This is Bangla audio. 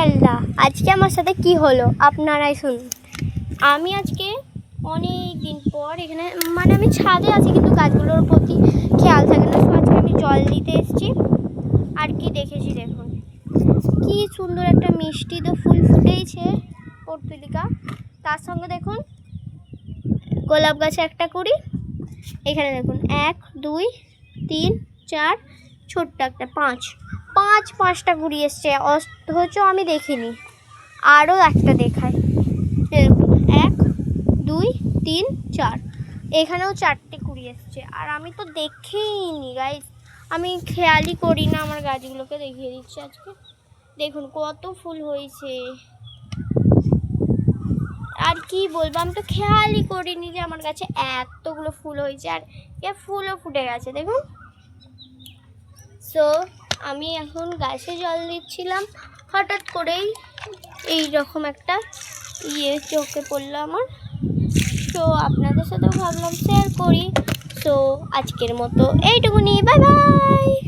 ক্যালদা আজকে আমার সাথে কি হলো আপনারাই শুনুন। আমি আজকে অনেক দিন পর এখানে আমি ছাদে আছি, কিন্তু গাছগুলোর প্রতি খেয়াল থাকে না। তো আজকে আমি জল দিতে এসেছি। আর কি দেখেছি দেখুন, কি সুন্দর একটা মিষ্টি তো ফুল ফুটেইছে পর্তুলিকা। তার সঙ্গে দেখুন গোলাপ গাছে একটা কুড়ি, এখানে দেখুন 1 2 3 4, ছোট্ট একটা পাঁচটা কুড়ি এসছে, অথচ আমি দেখিনি। আরও একটা দেখায়, দেখুন 1 2 3 4, এখানেও 4টে কুড়ি এসছে। আর আমি তো দেখেইনি গাইস, আমি খেয়ালই করি না আমার গাছগুলোকে। দেখিয়ে দিচ্ছি আজকে দেখুন কত ফুল হয়েছে। আর কি বলবো, আমি তো খেয়ালই করিনি যে আমার গাছে এতগুলো ফুল হয়েছে, আর ফুলও ফুটে গেছে দেখুন। সো আমি এখন গাছে জল দিচ্ছিলাম, হঠাৎ করেই এই রকম একটা চোখে পড়লো আমার। তো আপনাদের সাথেও ভাবলাম শেয়ার করি। তো আজকের মতো এইটুকুনি, বাই বাই।